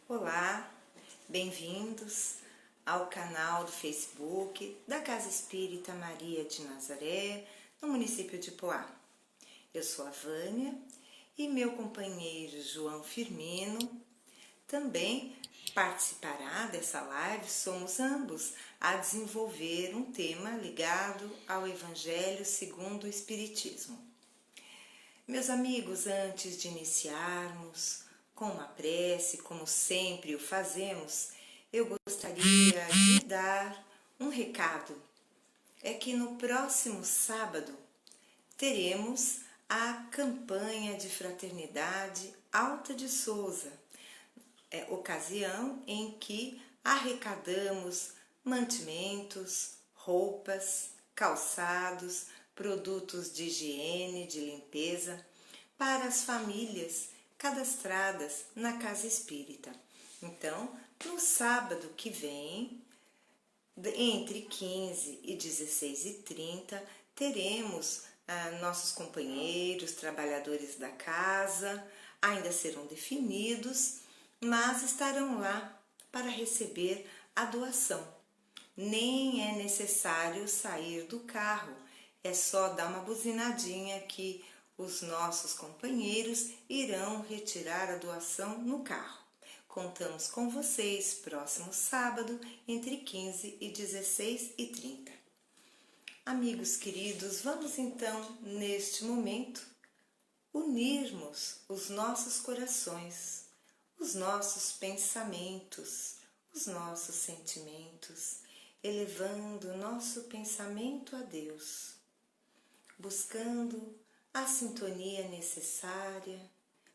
Olá, bem-vindos ao canal do Facebook da Casa Espírita Maria de Nazaré, no município de Poá. Eu sou a Vânia e meu companheiro João Firmino também participará dessa live. Somos ambos a desenvolver um tema ligado ao Evangelho segundo o Espiritismo. Meus amigos, antes de iniciarmos com uma prece, como sempre o fazemos, eu gostaria de dar um recado. É que no próximo sábado teremos a campanha de fraternidade Alta de Souza, ocasião em que arrecadamos mantimentos, roupas, calçados, produtos de higiene, de limpeza, para as famílias cadastradas na Casa Espírita. Então, no sábado que vem, entre 15 e 16h30, teremos nossos companheiros, trabalhadores da casa, ainda serão definidos, mas estarão lá para receber a doação. Nem é necessário sair do carro, é só dar uma buzinadinha que os nossos companheiros irão retirar a doação no carro. Contamos com vocês próximo sábado, entre 15 e 16h30. Amigos queridos, vamos então, neste momento, unirmos os nossos corações, os nossos pensamentos, os nossos sentimentos, elevando o nosso pensamento a Deus, buscando a sintonia necessária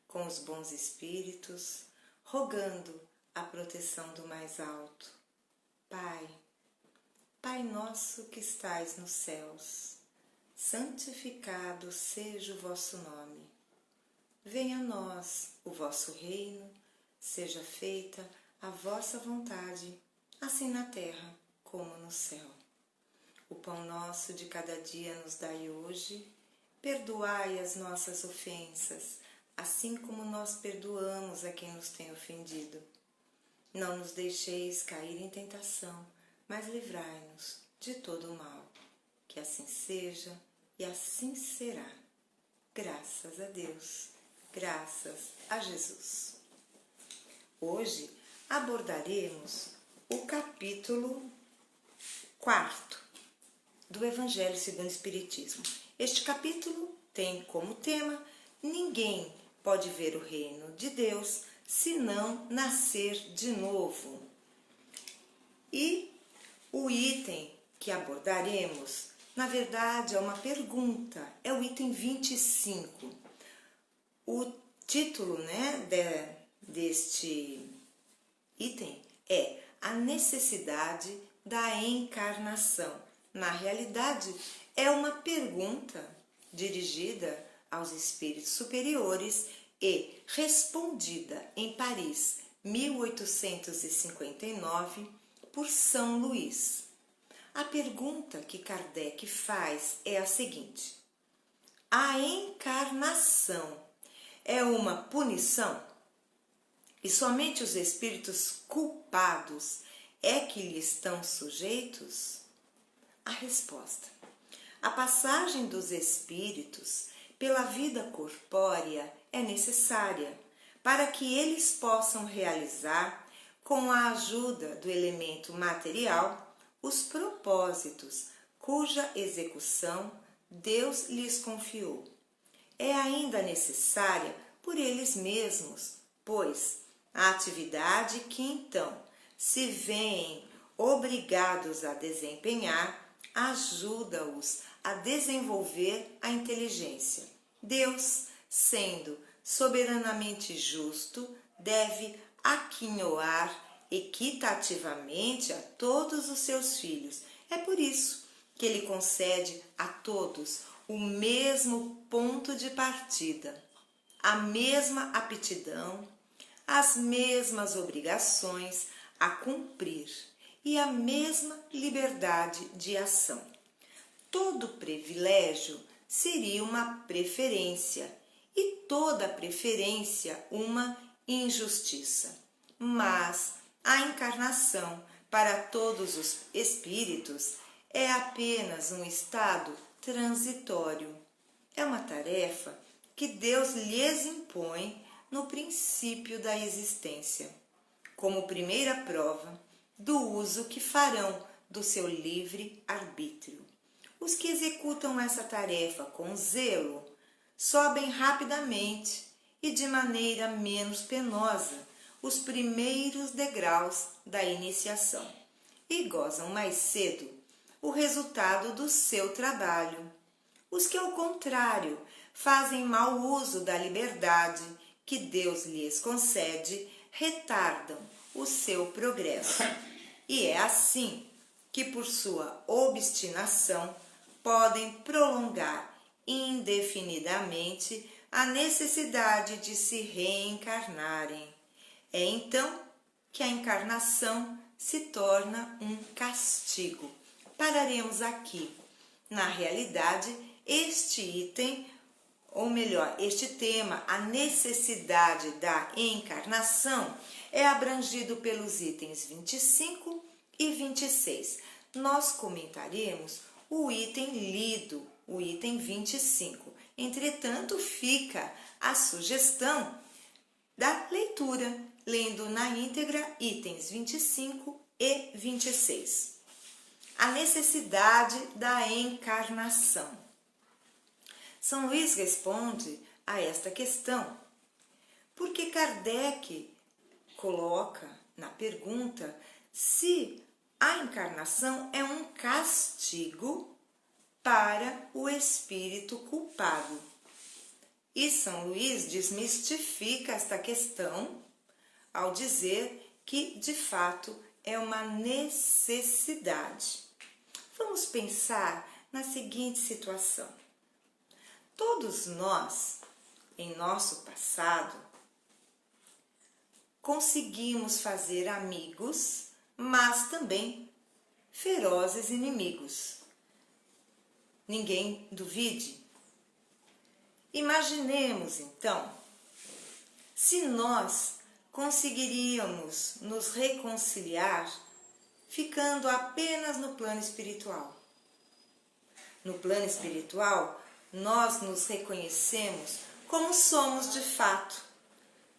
com os bons espíritos, rogando a proteção do mais alto. Pai nosso que estais nos céus, santificado seja o vosso nome. Venha a nós o vosso reino, seja feita a vossa vontade, assim na terra como no céu. O pão nosso de cada dia nos dai hoje, perdoai as nossas ofensas, assim como nós perdoamos a quem nos tem ofendido. Não nos deixeis cair em tentação, mas livrai-nos de todo o mal. Que assim seja e assim será. Graças a Deus, graças a Jesus. Hoje abordaremos o capítulo 4 do Evangelho segundo o Espiritismo. Este capítulo tem como tema: ninguém pode ver o reino de Deus se não nascer de novo. E o item que abordaremos, na verdade, é uma pergunta, é o item 25. O título, deste item é a necessidade da encarnação. Na realidade, é uma pergunta dirigida aos espíritos superiores e respondida em Paris, 1859, por São Luís. A pergunta que Kardec faz é a seguinte: a encarnação é uma punição? E somente os espíritos culpados é que lhe estão sujeitos? A resposta: a passagem dos espíritos pela vida corpórea é necessária para que eles possam realizar, com a ajuda do elemento material, os propósitos cuja execução Deus lhes confiou. É ainda necessária por eles mesmos, pois a atividade que então se veem obrigados a desempenhar ajuda-os a desenvolver a inteligência. Deus, sendo soberanamente justo, deve aquinhoar equitativamente a todos os seus filhos. É por isso que ele concede a todos o mesmo ponto de partida, a mesma aptidão, as mesmas obrigações a cumprir e a mesma liberdade de ação. Todo privilégio seria uma preferência e toda preferência uma injustiça. mas a encarnação para todos os espíritos é apenas um estado transitório. É uma tarefa que Deus lhes impõe no princípio da existência, como primeira prova do uso que farão do seu livre arbítrio. Os que executam essa tarefa com zelo sobem rapidamente e de maneira menos penosa os primeiros degraus da iniciação e gozam mais cedo o resultado do seu trabalho. Os que, ao contrário, fazem mau uso da liberdade que Deus lhes concede, retardam o seu progresso. E é assim que, por sua obstinação, podem prolongar indefinidamente a necessidade de se reencarnarem. É então que a encarnação se torna um castigo. Pararemos aqui. Na realidade, este item, ou melhor, este tema, a necessidade da encarnação, é abrangido pelos itens 25 e 26. Nós comentaremos o item lido, o item 25. Entretanto, fica a sugestão da leitura, lendo na íntegra itens 25 e 26. A necessidade da encarnação. São Luís responde a esta questão, porque Kardec coloca na pergunta se a encarnação é um castigo para o espírito culpado. E São Luís desmistifica esta questão ao dizer que, de fato, é uma necessidade. Vamos pensar na seguinte situação. Todos nós, em nosso passado, conseguimos fazer amigos, mas também ferozes inimigos. Ninguém duvide. Imaginemos, então, se nós conseguiríamos nos reconciliar ficando apenas no plano espiritual. No plano espiritual, nós nos reconhecemos como somos de fato.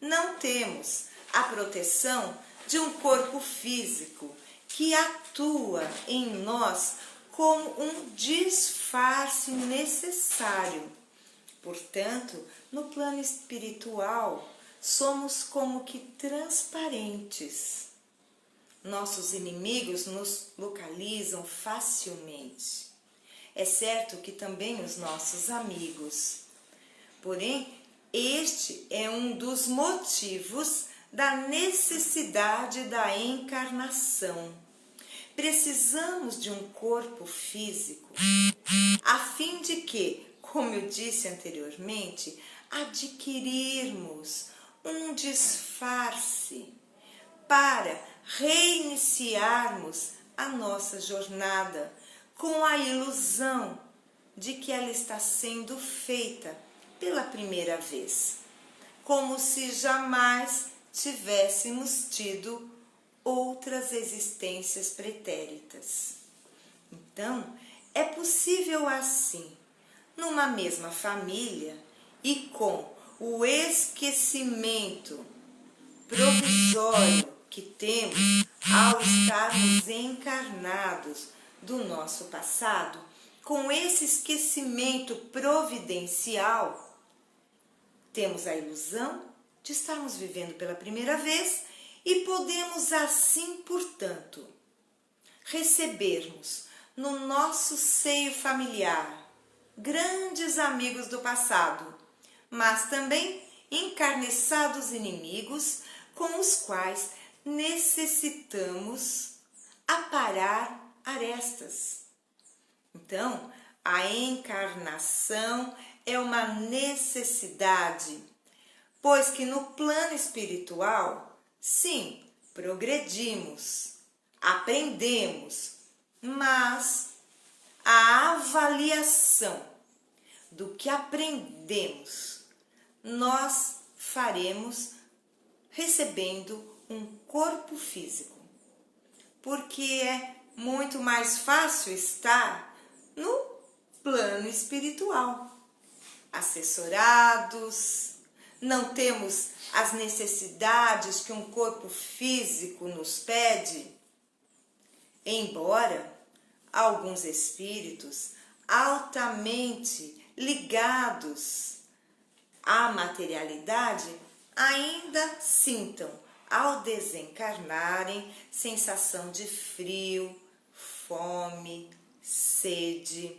Não temos a proteção de um corpo físico que atua em nós como um disfarce necessário. Portanto, no plano espiritual, somos como que transparentes. Nossos inimigos nos localizam facilmente. É certo que também os nossos amigos. Porém, este é um dos motivos da necessidade da encarnação. Precisamos de um corpo físico a fim de que, como eu disse anteriormente, adquirirmos um disfarce para reiniciarmos a nossa jornada com a ilusão de que ela está sendo feita pela primeira vez, como se jamais tivéssemos tido outras existências pretéritas. Então, é possível assim, numa mesma família e com o esquecimento provisório que temos ao estarmos encarnados do nosso passado, com esse esquecimento providencial, temos a ilusão de estarmos vivendo pela primeira vez e podemos assim, portanto, recebermos no nosso seio familiar grandes amigos do passado, mas também encarniçados inimigos com os quais necessitamos aparar arestas. Então, a encarnação é uma necessidade, pois que no plano espiritual, sim, progredimos, aprendemos, mas a avaliação do que aprendemos nós faremos recebendo um corpo físico, porque é muito mais fácil estar no plano espiritual, assessorados, não temos as necessidades que um corpo físico nos pede, embora alguns espíritos altamente ligados à materialidade ainda sintam, ao desencarnarem, sensação de frio, fome, sede.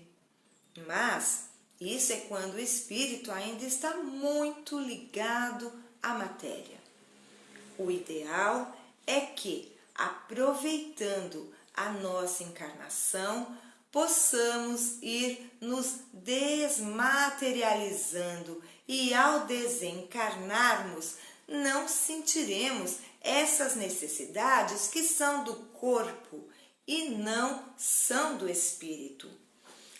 Mas isso é quando o espírito ainda está muito ligado à matéria. O ideal é que, aproveitando a nossa encarnação, possamos ir nos desmaterializando e, ao desencarnarmos, não sentiremos essas necessidades que são do corpo e não são do espírito.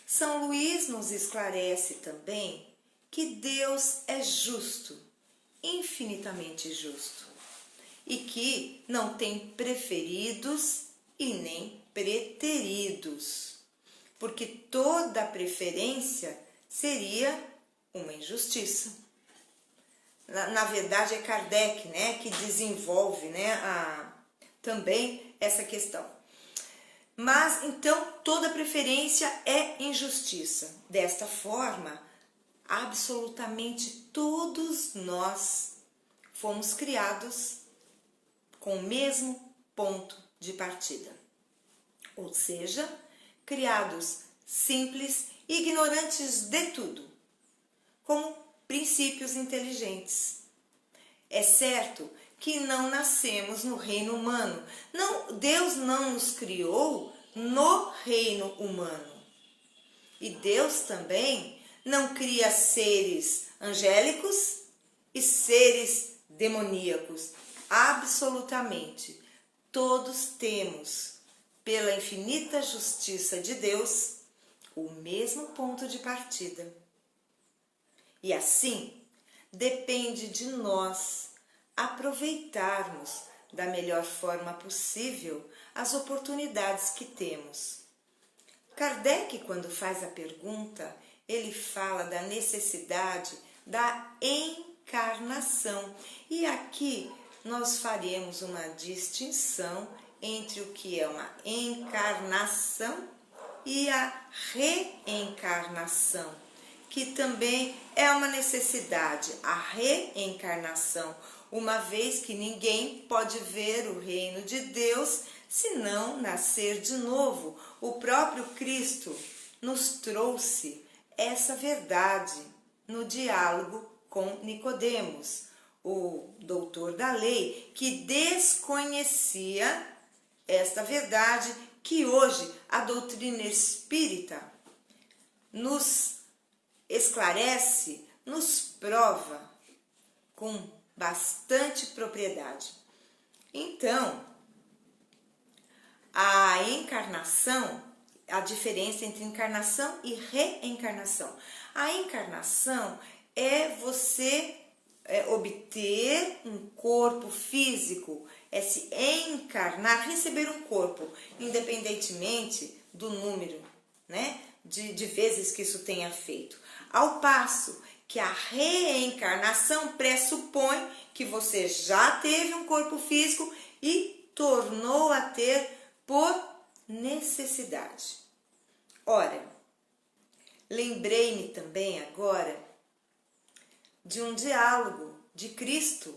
São Luís nos esclarece também que Deus é justo, infinitamente justo, e que não tem preferidos e nem preteridos, porque toda preferência seria uma injustiça. Na verdade, é Kardec, que desenvolve, também essa questão. Mas, então, toda preferência é injustiça. Desta forma, absolutamente todos nós fomos criados com o mesmo ponto de partida. Ou seja, criados simples, ignorantes de tudo, como princípios inteligentes. É certo que não nascemos no reino humano. Não, Deus não nos criou no reino humano. E Deus também não cria seres angélicos e seres demoníacos. Absolutamente. Todos temos, pela infinita justiça de Deus, o mesmo ponto de partida. E assim, depende de nós aproveitarmos da melhor forma possível as oportunidades que temos. Kardec, quando faz a pergunta, ele fala da necessidade da encarnação. E aqui nós faremos uma distinção entre o que é uma encarnação e a reencarnação, que também é uma necessidade, a reencarnação, uma vez que ninguém pode ver o reino de Deus se não nascer de novo. O próprio Cristo nos trouxe essa verdade no diálogo com Nicodemos, o doutor da lei, que desconhecia esta verdade que hoje a doutrina espírita nos esclarece, nos prova com bastante propriedade. Então, a encarnação, a diferença entre encarnação e reencarnação. A encarnação é você obter um corpo físico, é se encarnar, receber um corpo, independentemente do número, de vezes que isso tenha feito. Ao passo que a reencarnação pressupõe que você já teve um corpo físico e tornou a ter por necessidade. Ora, lembrei-me também agora de um diálogo de Cristo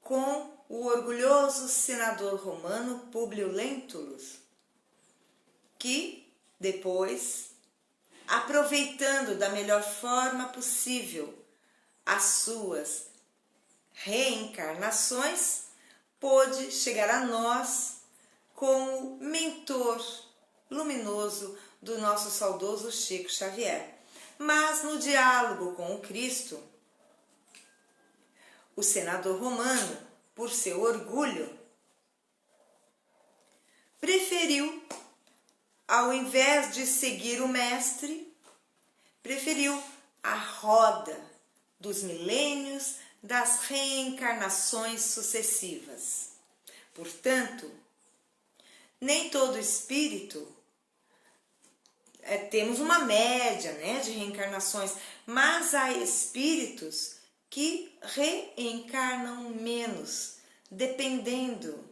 com o orgulhoso senador romano Públio Lentulus, que depois, aproveitando da melhor forma possível as suas reencarnações, pôde chegar a nós como mentor luminoso do nosso saudoso Chico Xavier. Mas no diálogo com o Cristo, o senador romano, por seu orgulho, preferiu, ao invés de seguir o mestre, preferiu a roda dos milênios das reencarnações sucessivas. Portanto, nem todo espírito, temos uma média, né, de reencarnações, mas há espíritos que reencarnam menos, dependendo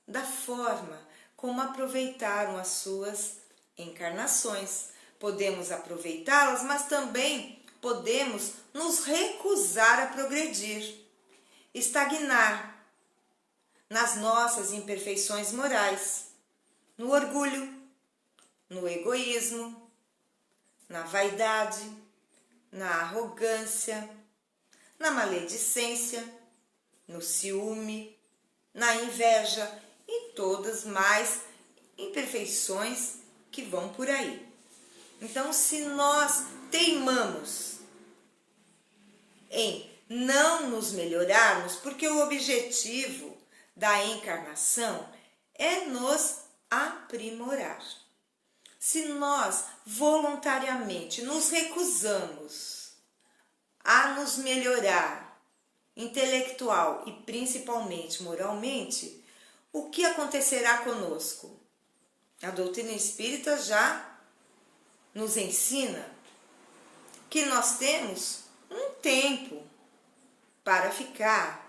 da forma como aproveitaram as suas encarnações. Podemos aproveitá-las, mas também podemos nos recusar a progredir, estagnar nas nossas imperfeições morais, no orgulho, no egoísmo, na vaidade, na arrogância, na maledicência, no ciúme, na inveja e todas mais imperfeições que vão por aí. Então, se nós teimamos em não nos melhorarmos, porque o objetivo da encarnação é nos aprimorar. Se nós voluntariamente nos recusamos a nos melhorar intelectual e principalmente moralmente, o que acontecerá conosco? A doutrina espírita já nos ensina que nós temos um tempo para ficar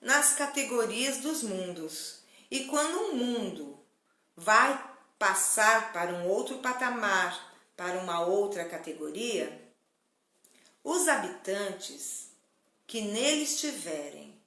nas categorias dos mundos. E quando um mundo vai passar para um outro patamar, para uma outra categoria, os habitantes que nele estiverem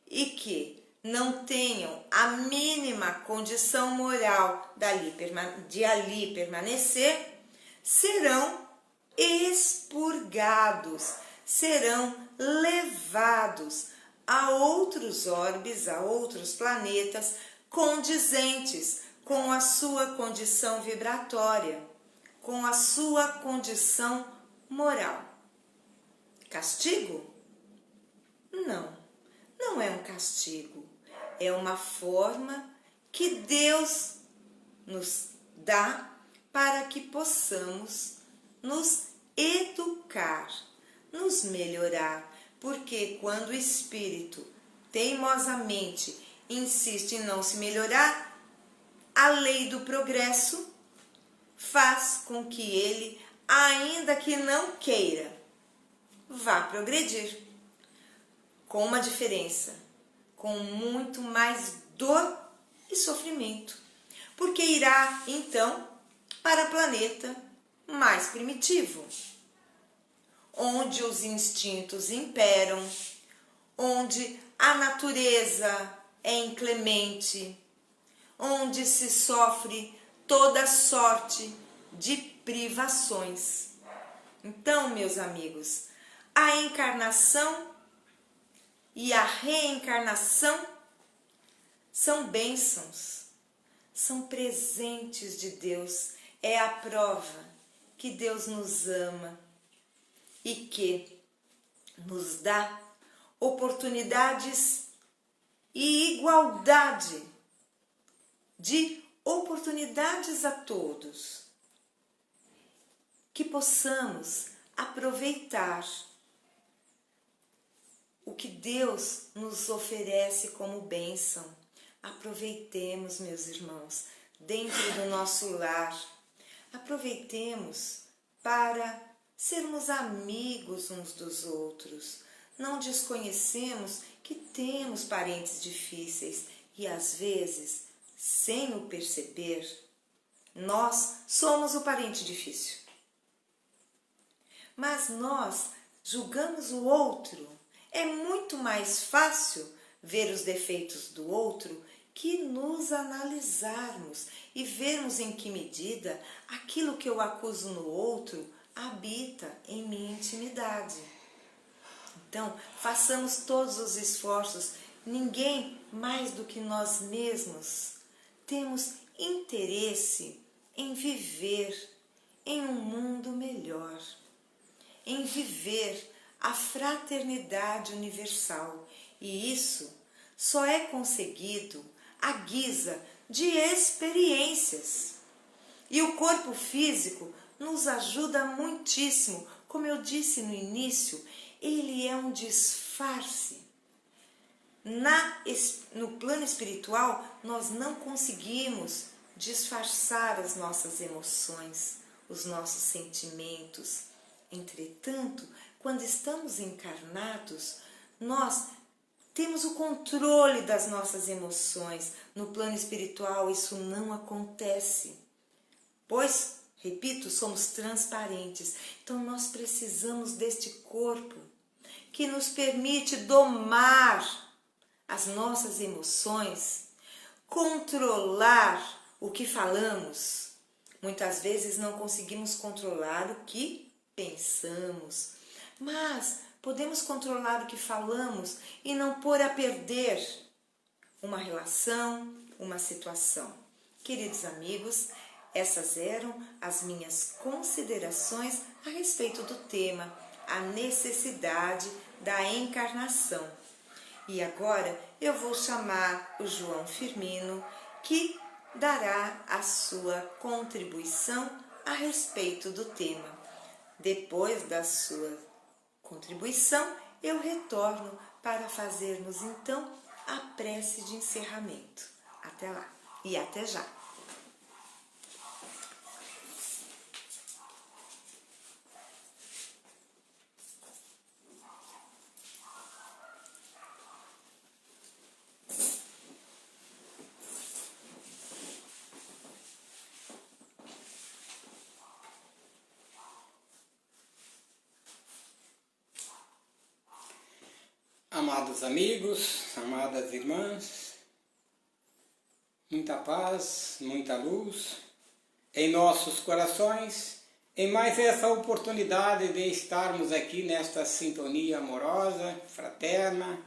e que não tenham a mínima condição moral de ali permanecer, serão expurgados, serão levados a outros orbes, a outros planetas condizentes com a sua condição vibratória, com a sua condição moral. Castigo? Não, não é um castigo. É uma forma que Deus nos dá para que possamos nos educar, nos melhorar. Porque quando o espírito teimosamente insiste em não se melhorar, a lei do progresso faz com que ele, ainda que não queira, vá progredir. Com uma diferença, com muito mais dor e sofrimento. Porque irá, então, para o planeta mais primitivo, onde os instintos imperam, onde a natureza é inclemente, onde se sofre toda sorte de privações. Então, meus amigos, a encarnação e a reencarnação são bênçãos, são presentes de Deus. É a prova que Deus nos ama e que nos dá oportunidades e igualdade de oportunidades a todos. Que possamos aproveitar o que Deus nos oferece como bênção. Aproveitemos, meus irmãos, dentro do nosso lar. Aproveitemos para sermos amigos uns dos outros. Não desconhecemos que temos parentes difíceis e, às vezes, sem o perceber, nós somos o parente difícil. Mas nós julgamos o outro. É muito mais fácil ver os defeitos do outro que nos analisarmos e vermos em que medida aquilo que eu acuso no outro habita em minha intimidade. Então, façamos todos os esforços. Ninguém mais do que nós mesmos temos interesse em viver em um mundo melhor, em viver a fraternidade universal. E isso só é conseguido à guisa de experiências. E o corpo físico nos ajuda muitíssimo. Como eu disse no início, ele é um disfarce No plano espiritual, nós não conseguimos disfarçar as nossas emoções, os nossos sentimentos. Entretanto, quando estamos encarnados, nós temos o controle das nossas emoções. No plano espiritual, isso não acontece. Pois, repito, somos transparentes. Então, nós precisamos deste corpo que nos permite domar as nossas emoções, controlar o que falamos. Muitas vezes não conseguimos controlar o que pensamos, mas podemos controlar o que falamos e não pôr a perder uma relação, uma situação. Queridos amigos, essas eram as minhas considerações a respeito do tema, a necessidade da encarnação. E agora eu vou chamar o João Firmino, que dará a sua contribuição a respeito do tema. Depois da sua contribuição, eu retorno para fazermos então a prece de encerramento. Até lá e até já! Amados amigos, amadas irmãs, muita paz, muita luz em nossos corações, em mais essa oportunidade de estarmos aqui nesta sintonia amorosa, fraterna,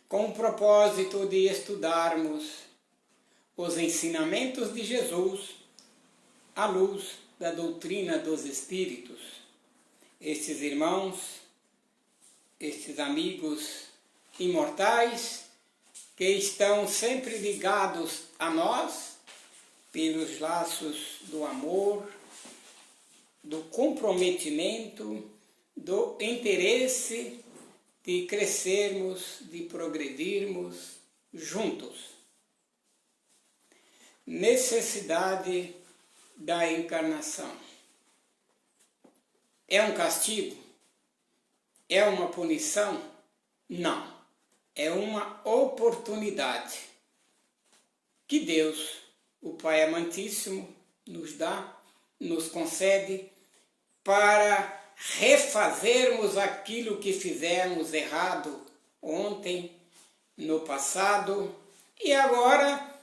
com o propósito de estudarmos os ensinamentos de Jesus à luz da doutrina dos Espíritos. Estes irmãos, estes amigos imortais que estão sempre ligados a nós pelos laços do amor, do comprometimento, do interesse de crescermos, de progredirmos juntos. Necessidade da encarnação. É um castigo? É uma punição? Não. É uma oportunidade que Deus, o Pai Amantíssimo, nos dá, nos concede para refazermos aquilo que fizemos errado ontem, no passado, e agora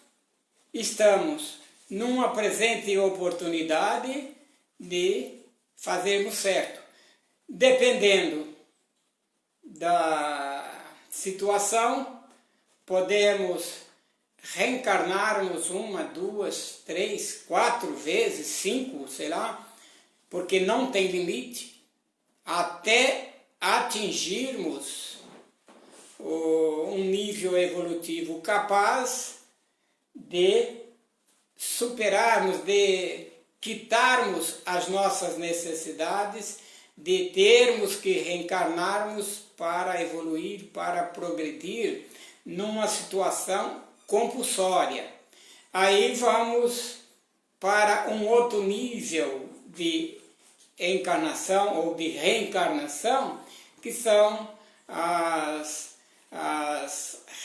estamos numa presente oportunidade de fazermos certo, dependendo da situação, podemos reencarnarmos 1, 2, 3, 4 vezes, 5, sei lá, porque não tem limite, até atingirmos um nível evolutivo capaz de superarmos, de quitarmos as nossas necessidades, de termos que reencarnarmos para evoluir, para progredir numa situação compulsória. Aí vamos para um outro nível de encarnação ou de reencarnação, que são as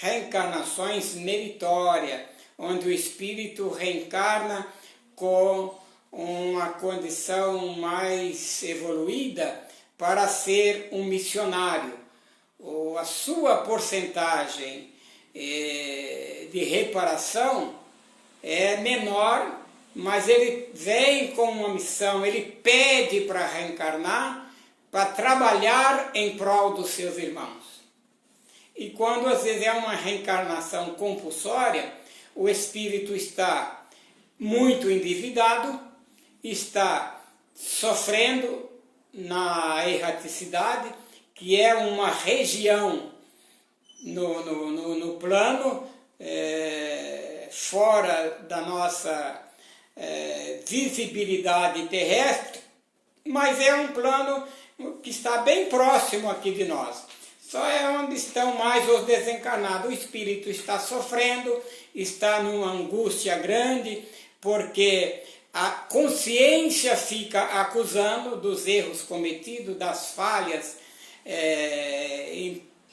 reencarnações meritórias, onde o espírito reencarna com uma condição mais evoluída para ser um missionário. Ou a sua porcentagem de reparação é menor, mas ele vem com uma missão, ele pede para reencarnar, para trabalhar em prol dos seus irmãos. E quando às vezes é uma reencarnação compulsória, o espírito está muito endividado, está sofrendo na erraticidade, que é uma região no plano fora da nossa visibilidade terrestre, mas é um plano que está bem próximo aqui de nós. só é onde estão mais os desencarnados. O espírito está sofrendo, está numa angústia grande, porque a consciência fica acusando dos erros cometidos, das falhas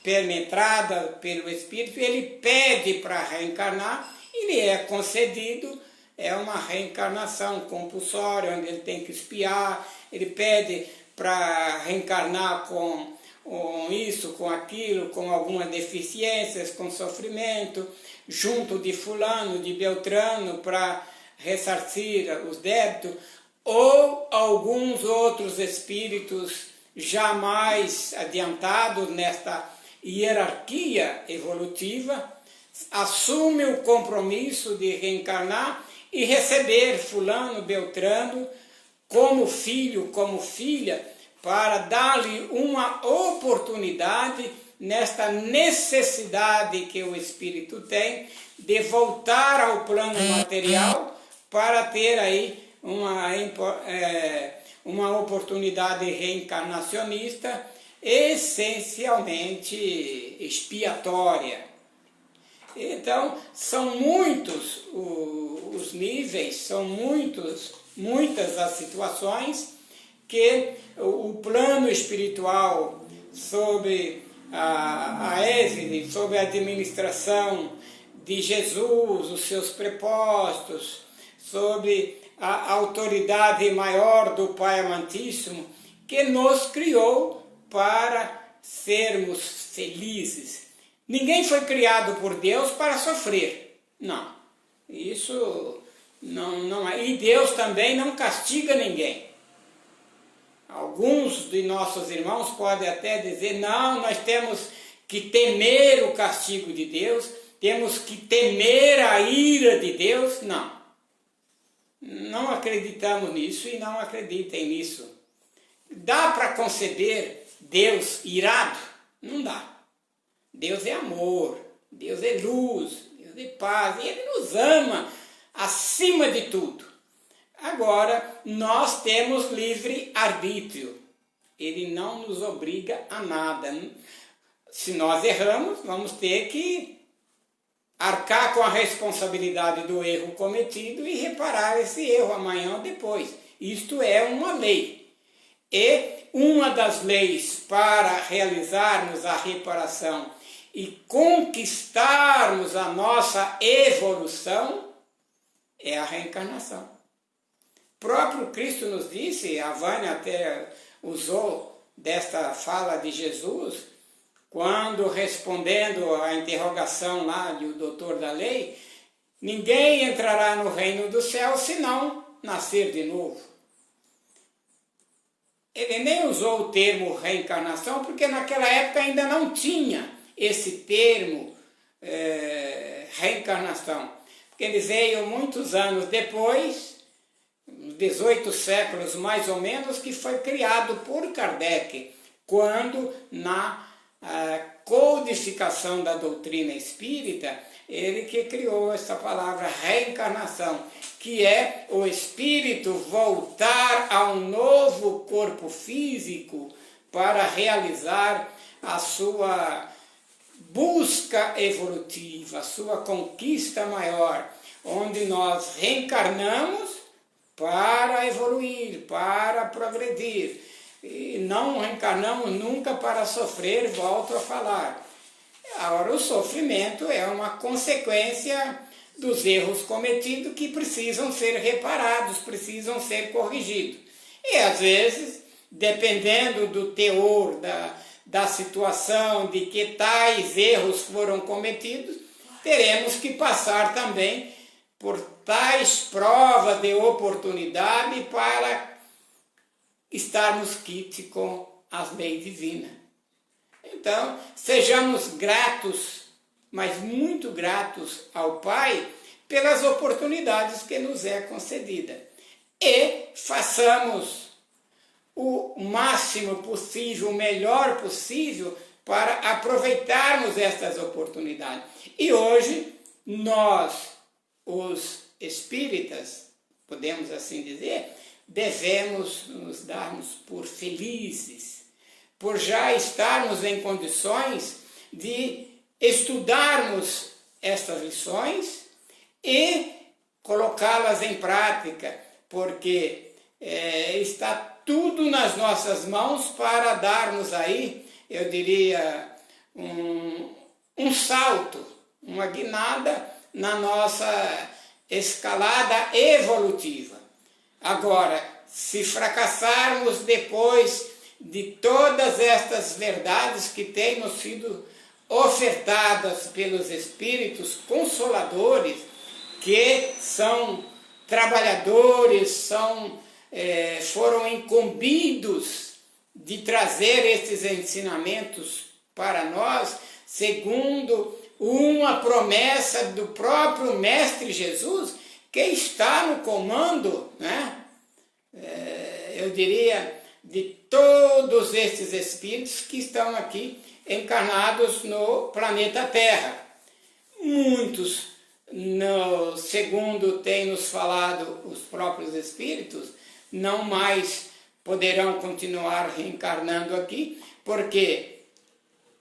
penetradas pelo espírito. Ele pede para reencarnar, ele é concedido, é uma reencarnação compulsória, onde ele tem que expiar, ele pede para reencarnar com isso, com aquilo, com algumas deficiências, com sofrimento, junto de fulano, de Beltrano, para ressarcir os débitos, ou alguns outros espíritos já mais adiantados nesta hierarquia evolutiva, assume o compromisso de reencarnar e receber fulano, Beltrano, como filho, como filha, para dar-lhe uma oportunidade nesta necessidade que o espírito tem de voltar ao plano material para ter aí uma oportunidade reencarnacionista essencialmente expiatória. Então, são muitos os níveis, são muitas as situações que o plano espiritual, sob a égide, sob a administração de Jesus, os seus prepostos, sob a autoridade maior do Pai Amantíssimo, que nos criou para sermos felizes. Ninguém foi criado por Deus para sofrer. Não. Isso não é. E Deus também não castiga ninguém. Alguns de nossos irmãos podem até dizer, não, nós temos que temer o castigo de Deus, temos que temer a ira de Deus. Não. Não acreditamos nisso e não acreditem nisso. Dá para conceber Deus irado? Não dá. Deus é amor, Deus é luz, Deus é paz, e Ele nos ama acima de tudo. Agora, nós temos livre arbítrio. Ele não nos obriga a nada. Se nós erramos, vamos ter que arcar com a responsabilidade do erro cometido e reparar esse erro amanhã ou depois. Isto é uma lei. E uma das leis para realizarmos a reparação e conquistarmos a nossa evolução é a reencarnação. O próprio Cristo nos disse, a Vânia até usou desta fala de Jesus, quando respondendo à interrogação lá do doutor da lei, ninguém entrará no reino do céu se não nascer de novo. Ele nem usou o termo reencarnação, porque naquela época ainda não tinha esse termo reencarnação. Porque ele veio muitos anos depois, 18 séculos mais ou menos, que foi criado por Kardec, quando na codificação da doutrina espírita, ele que criou essa palavra reencarnação, que é o espírito voltar a um novo corpo físico para realizar a sua busca evolutiva, a sua conquista maior, onde nós reencarnamos para evoluir, para progredir. E não reencarnamos nunca para sofrer, volto a falar. Agora, o sofrimento é uma consequência dos erros cometidos que precisam ser reparados, precisam ser corrigidos. E, às vezes, dependendo do teor da situação, de que tais erros foram cometidos, teremos que passar também por tais provas de oportunidade para estarmos quites com as leis divinas. Então, sejamos gratos, mas muito gratos ao Pai pelas oportunidades que nos é concedida. E façamos o máximo possível, o melhor possível, para aproveitarmos estas oportunidades. E hoje, nós, os espíritas, podemos assim dizer, devemos nos darmos por felizes, por já estarmos em condições de estudarmos estas lições e colocá-las em prática, porque está tudo nas nossas mãos para darmos aí, eu diria, um salto, uma guinada na nossa escalada evolutiva. Agora, se fracassarmos depois de todas estas verdades que têm nos sido ofertadas pelos Espíritos Consoladores, que são trabalhadores, foram incumbidos de trazer esses ensinamentos para nós, segundo uma promessa do próprio Mestre Jesus, que está no comando, né? Eu diria, de todos estes espíritos que estão aqui encarnados no planeta Terra. Muitos, segundo tem nos falado os próprios espíritos, não mais poderão continuar reencarnando aqui, porque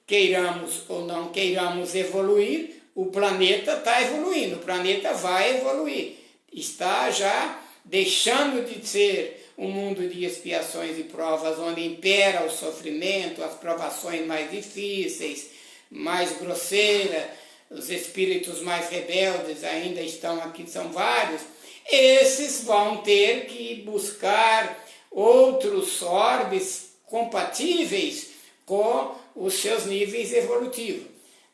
queiramos ou não queiramos evoluir, o planeta está evoluindo, o planeta vai evoluir. Está já deixando de ser um mundo de expiações e provas, onde impera o sofrimento, as provações mais difíceis, mais grosseiras, os espíritos mais rebeldes ainda estão aqui, são vários. Esses vão ter que buscar outros orbes compatíveis com os seus níveis evolutivos.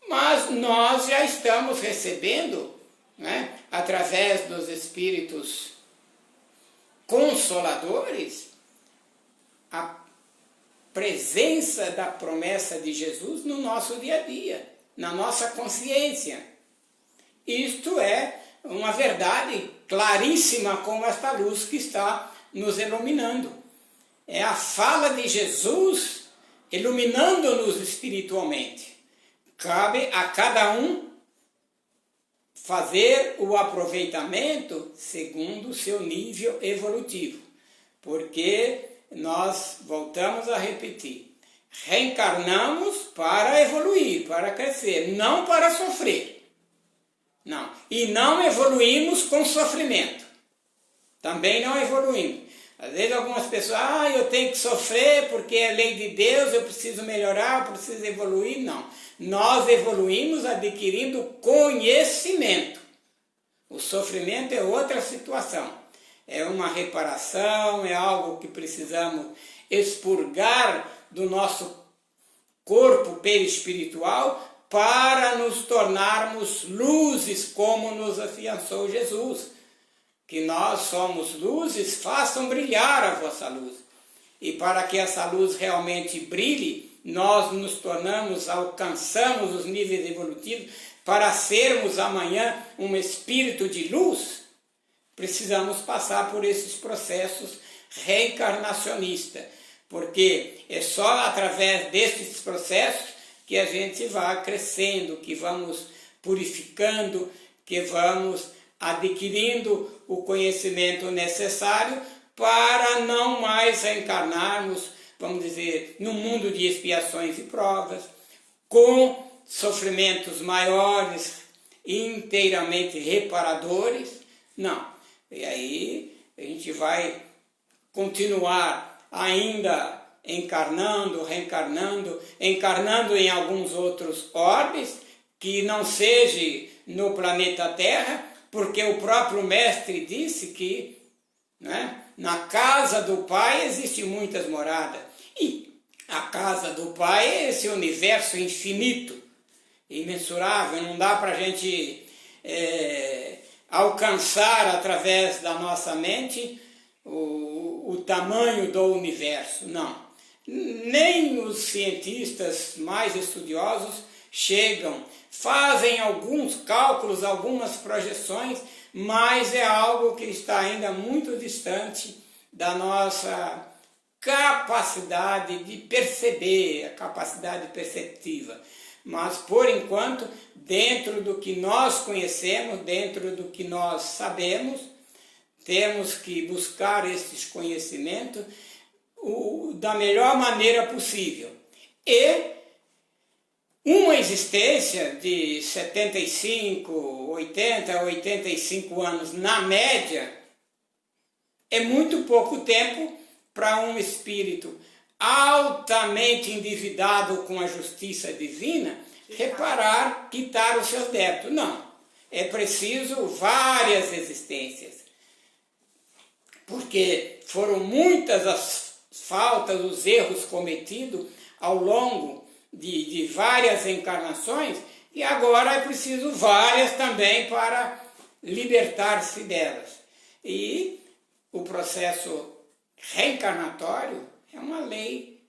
Mas nós já estamos recebendo, né, através dos espíritos consoladores, a presença da promessa de Jesus no nosso dia a dia, na nossa consciência. Isto é uma verdade claríssima, como esta luz que está nos iluminando. É a fala de Jesus iluminando-nos espiritualmente. Cabe a cada um fazer o aproveitamento segundo o seu nível evolutivo, porque nós voltamos a repetir, reencarnamos para evoluir, para crescer, não para sofrer. Não. E não evoluímos com sofrimento. Também não evoluímos. Às vezes algumas pessoas, eu tenho que sofrer porque é lei de Deus, eu preciso melhorar, eu preciso evoluir. Não. Nós evoluímos adquirindo conhecimento. O sofrimento é outra situação. É uma reparação, é algo que precisamos expurgar do nosso corpo perispiritual para nos tornarmos luzes, como nos afiançou Jesus. Que nós somos luzes, façam brilhar a vossa luz. E para que essa luz realmente brilhe, nós nos tornamos, alcançamos os níveis evolutivos para sermos amanhã um espírito de luz. Precisamos passar por esses processos reencarnacionistas, porque é só através desses processos que a gente vai crescendo, que vamos purificando, que vamos adquirindo o conhecimento necessário para não mais reencarnarmos, vamos dizer, no mundo de expiações e provas, com sofrimentos maiores, inteiramente reparadores. Não. E aí a gente vai continuar ainda encarnando, reencarnando, encarnando em alguns outros orbes, que não seja no planeta Terra, porque o próprio Mestre disse que, né, na casa do Pai existem muitas moradas. E a casa do Pai é esse universo infinito, imensurável, não dá para a gente alcançar através da nossa mente o tamanho do universo, não. Nem os cientistas mais estudiosos chegam, fazem alguns cálculos, algumas projeções, mas é algo que está ainda muito distante da nossa capacidade de perceber, a capacidade perceptiva. Mas, por enquanto, dentro do que nós conhecemos, dentro do que nós sabemos, temos que buscar esses conhecimentos da melhor maneira possível. E uma existência de 75, 80, 85 anos na média é muito pouco tempo para um espírito altamente endividado com a justiça divina reparar, quitar os seus débitos. Não, é preciso várias existências, porque foram muitas as faltas, os erros cometidos ao longo de várias encarnações, e agora é preciso várias também para libertar-se delas. E o processo reencarnatório é uma lei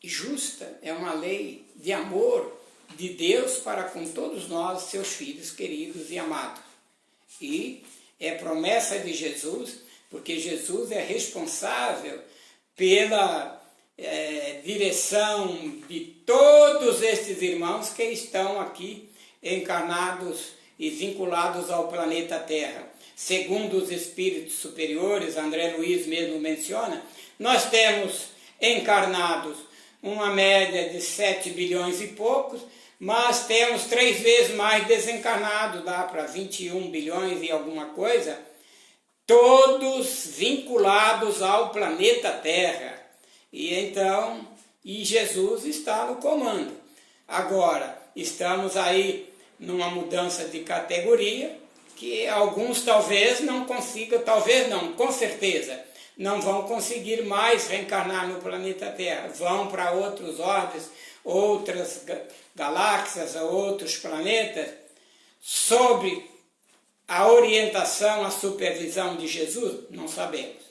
justa, é uma lei de amor de Deus para com todos nós, seus filhos queridos e amados. E é promessa de Jesus, porque Jesus é responsável pela direção de todos estes irmãos que estão aqui encarnados e vinculados ao planeta Terra. Segundo os espíritos superiores, André Luiz mesmo menciona, nós temos encarnados uma média de 7 bilhões e poucos, mas temos 3 vezes mais desencarnados, dá para 21 bilhões e alguma coisa, todos vinculados ao planeta Terra. E então, Jesus está no comando. Agora, estamos aí numa mudança de categoria, que alguns talvez não consigam, talvez não, com certeza, não vão conseguir mais reencarnar no planeta Terra. Vão para outros orbes, outras galáxias, outros planetas, sob a orientação, a supervisão de Jesus? Não sabemos.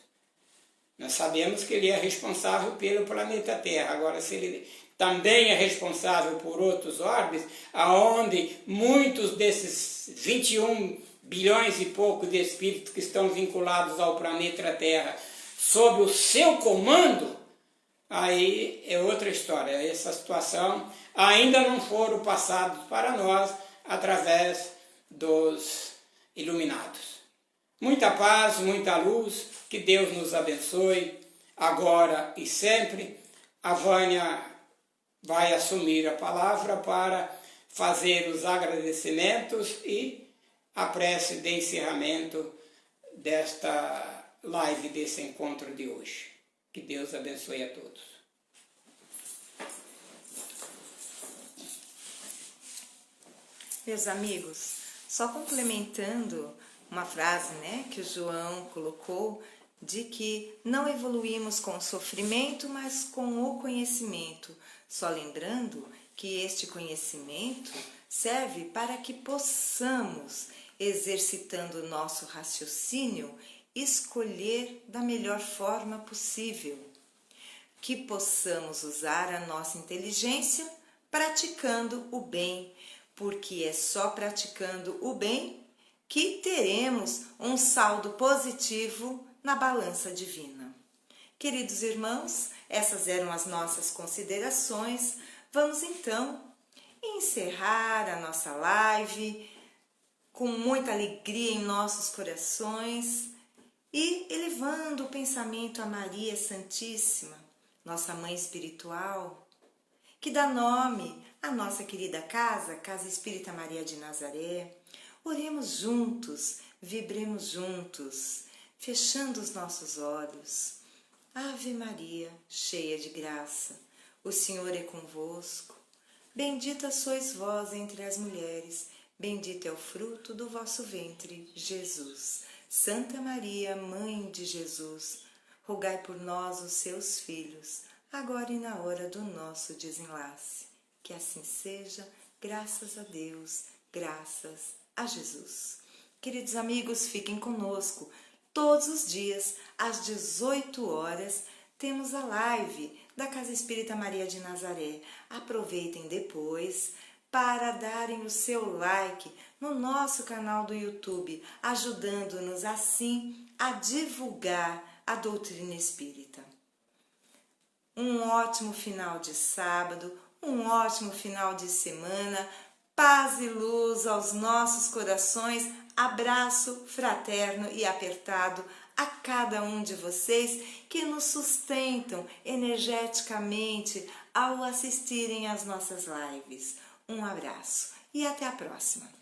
Nós sabemos que ele é responsável pelo planeta Terra. Agora, se ele também é responsável por outros orbes, aonde muitos desses 21 bilhões e pouco de espíritos que estão vinculados ao planeta Terra, sob o seu comando, aí é outra história. Essa situação ainda não foram passados para nós através dos iluminados. Muita paz, muita luz, que Deus nos abençoe, agora e sempre. A Vânia vai assumir a palavra para fazer os agradecimentos e a prece de encerramento desta live, desse encontro de hoje. Que Deus abençoe a todos. Meus amigos, só complementando uma frase, que o João colocou, de que não evoluímos com o sofrimento, mas com o conhecimento. Só lembrando que este conhecimento serve para que possamos, exercitando o nosso raciocínio, escolher da melhor forma possível. Que possamos usar a nossa inteligência praticando o bem, porque é só praticando o bem que teremos um saldo positivo na balança divina. Queridos irmãos, essas eram as nossas considerações. Vamos então encerrar a nossa live com muita alegria em nossos corações e elevando o pensamento a Maria Santíssima, nossa Mãe Espiritual, que dá nome à nossa querida casa, Casa Espírita Maria de Nazaré. Oremos juntos, vibremos juntos, fechando os nossos olhos. Ave Maria, cheia de graça, o Senhor é convosco. Bendita sois vós entre as mulheres, bendito é o fruto do vosso ventre, Jesus. Santa Maria, Mãe de Jesus, rogai por nós, os seus filhos, agora e na hora do nosso desenlace. Que assim seja, graças a Deus, graças a Jesus. Queridos amigos, fiquem conosco. Todos os dias, às 18 horas, temos a live da Casa Espírita Maria de Nazaré. Aproveitem depois para darem o seu like no nosso canal do YouTube, ajudando-nos assim a divulgar a doutrina espírita. Um ótimo final de sábado, um ótimo final de semana, paz e luz aos nossos corações, abraço fraterno e apertado a cada um de vocês que nos sustentam energeticamente ao assistirem às nossas lives. Um abraço e até a próxima!